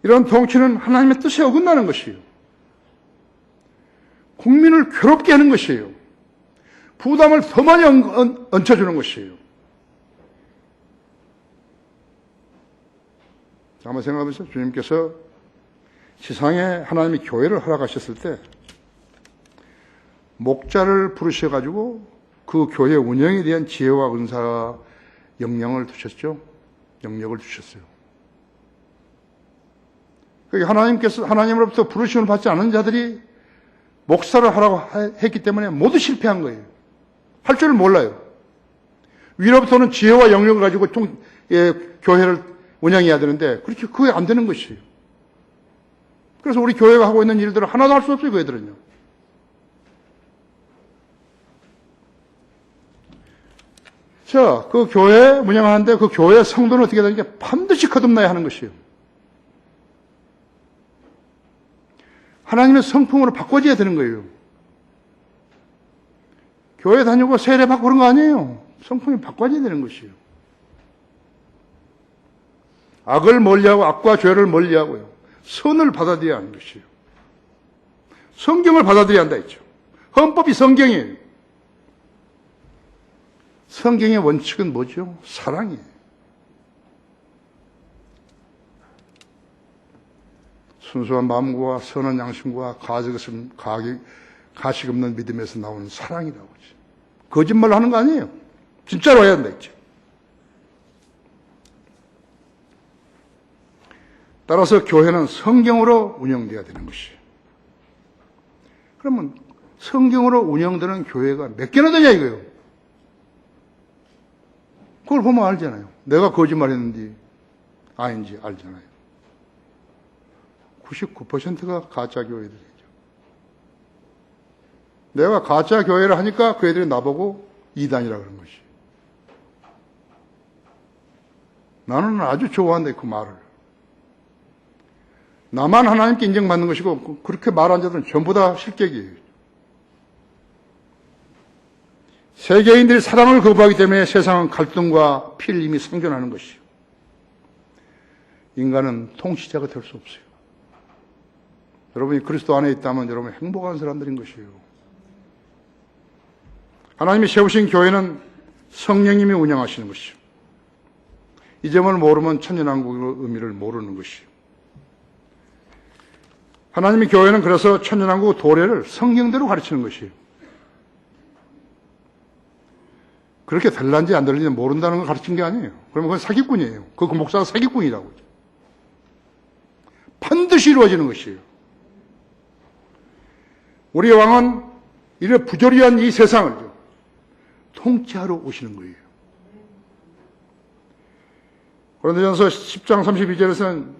Speaker 1: 이런 통치는 하나님의 뜻에 어긋나는 것이에요. 국민을 괴롭게 하는 것이에요. 부담을 더 많이 얹혀주는 것이에요. 한번 생각해보세요. 주님께서 세상에 하나님이 교회를 허락하셨을 때 목자를 부르셔가지고 그 교회 운영에 대한 지혜와 은사 역량을 주셨죠. 영역을 주셨어요. 하나님으로부터 부르심을 받지 않은 자들이 목사를 하라고 했기 때문에 모두 실패한 거예요. 할 줄을 몰라요. 위로부터는 지혜와 영역을 가지고 교회를 운영해야 되는데 그렇게 그게 안 되는 것이에요. 그래서 우리 교회가 하고 있는 일들을 하나도 할 수 없어요. 그 애들은요. 자, 그 교회 운영하는데 그 교회 성도는 어떻게 되는 게 반드시 거듭나야 하는 것이에요. 하나님의 성품으로 바꿔줘야 되는 거예요. 교회 다니고 세례 받고 그런 거 아니에요. 성품이 바꿔줘야 되는 것이에요. 악을 멀리하고 악과 죄를 멀리하고요. 선을 받아들여야 하는 것이에요. 성경을 받아들여야 한다 했죠. 헌법이 성경이에요. 성경의 원칙은 뭐죠? 사랑이에요. 순수한 마음과 선한 양심과 가식 없는 믿음에서 나오는 사랑이라고 하죠. 거짓말로 하는 거 아니에요. 진짜로 해야 한다 했죠. 따라서 교회는 성경으로 운영돼야 되는 것이에요. 그러면 성경으로 운영되는 교회가 몇 개나 되냐 이거예요. 그걸 보면 알잖아요. 내가 거짓말했는지 아닌지 알잖아요. 99%가 가짜 교회들이죠. 내가 가짜 교회를 하니까 그 애들이 나보고 이단이라 그런 것이. 나는 아주 좋아한다 그 말을. 나만 하나님께 인정받는 것이고 그렇게 말한 자들은 전부 다 실격이에요. 세계인들이 사랑을 거부하기 때문에 세상은 갈등과 피를 이미 생존하는 것이요. 인간은 통치자가 될 수 없어요. 여러분이 그리스도 안에 있다면 여러분 행복한 사람들인 것이에요. 하나님이 세우신 교회는 성령님이 운영하시는 것이요. 이 점을 모르면 천년왕국의 의미를 모르는 것이요. 하나님의 교회는 그래서 천년왕국 도래를 성경대로 가르치는 것이에요. 그렇게 될란지 안 될란지 모른다는 걸 가르친 게 아니에요. 그러면 그건 사기꾼이에요. 그 목사가 사기꾼이라고. 반드시 이루어지는 것이에요. 우리 왕은 이런 부조리한 이 세상을 통치하러 오시는 거예요. 고린도전서 10장 32절에서는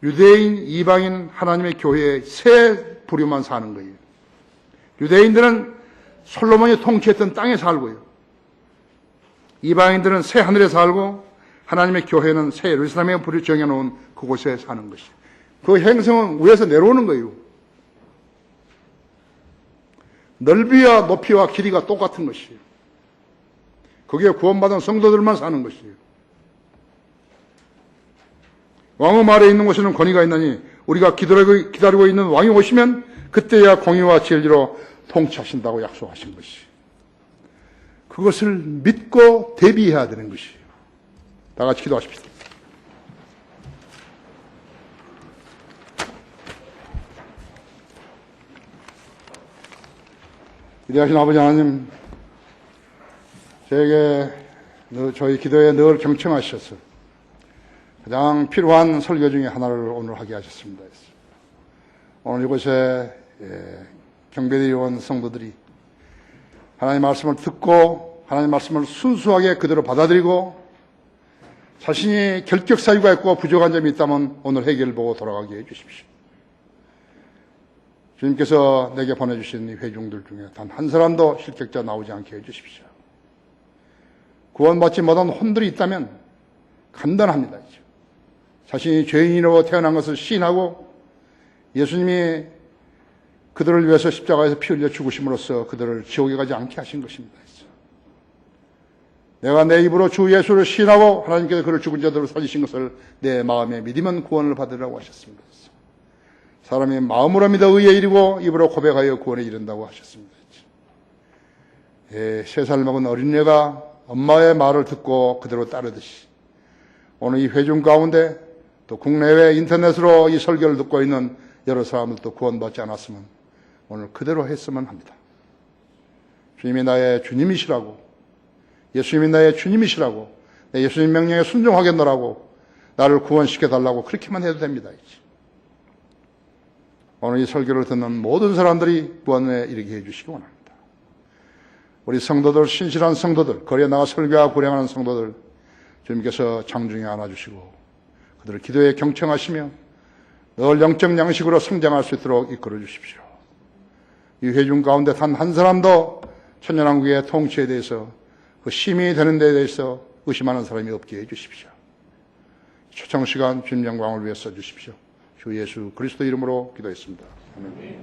Speaker 1: 유대인, 이방인, 하나님의 교회에 세 부류만 사는 거예요. 유대인들은 솔로몬이 통치했던 땅에 살고요. 이방인들은 새 하늘에 살고 하나님의 교회는 새 예루살렘에 부류 정해놓은 그곳에 사는 것이에요. 그 행성은 위에서 내려오는 거예요. 넓이와 높이와 길이가 똑같은 것이에요. 거기에 구원받은 성도들만 사는 것이에요. 왕의 말에 있는 곳에는 권위가 있나니 우리가 기다리고 있는 왕이 오시면 그때야 공의와 진리로 통치하신다고 약속하신 것이에요. 그것을 믿고 대비해야 되는 것이에요. 다 같이 기도하십시오. 위대하신 아버지 하나님, 저희 기도에 늘 경청하셔서 가장 필요한 설교 중에 하나를 오늘 하게 하셨습니다. 오늘 이곳에 경배드리러 온 성도들이 하나님의 말씀을 듣고 하나님의 말씀을 순수하게 그대로 받아들이고 자신이 결격 사유가 있고 부족한 점이 있다면 오늘 해결을 보고 돌아가게 해주십시오. 주님께서 내게 보내주신 이 회중들 중에 단 한 사람도 실격자 나오지 않게 해주십시오. 구원받지 못한 혼들이 있다면 간단합니다. 자신이 죄인으로 태어난 것을 시인하고 예수님이 그들을 위해서 십자가에서 피 흘려 죽으심으로써 그들을 지옥에 가지 않게 하신 것입니다. 내가 내 입으로 주 예수를 시인하고 하나님께서 그를 죽은 자들을 살리신 것을 내 마음에 믿으면 구원을 받으라고 하셨습니다. 사람이 마음으로 믿어 의에 이르고 입으로 고백하여 구원에 이른다고 하셨습니다. 3살 먹은 어린애가 엄마의 말을 듣고 그대로 따르듯이 오늘 이 회중 가운데 또 국내외 인터넷으로 이 설교를 듣고 있는 여러 사람들도 구원받지 않았으면 오늘 그대로 했으면 합니다. 주님이 나의 주님이시라고, 예수님이 나의 주님이시라고, 내 예수님 명령에 순종하겠노라고, 나를 구원시켜달라고 그렇게만 해도 됩니다. 오늘 이 설교를 듣는 모든 사람들이 구원에 이르게 해주시기 원합니다. 우리 성도들, 신실한 성도들, 거리에 나가 설교하고 구령하는 성도들, 주님께서 장중에 안아주시고 그들을 기도에 경청하시며 늘 영적 양식으로 성장할 수 있도록 이끌어 주십시오. 이 회중 가운데 단 한 사람도 천년왕국의 통치에 대해서 그 시민이 되는 데 대해서 의심하는 사람이 없게 해주십시오. 초청 시간 주님 영광을 위해 써주십시오. 주 예수 그리스도 이름으로 기도했습니다. 아멘.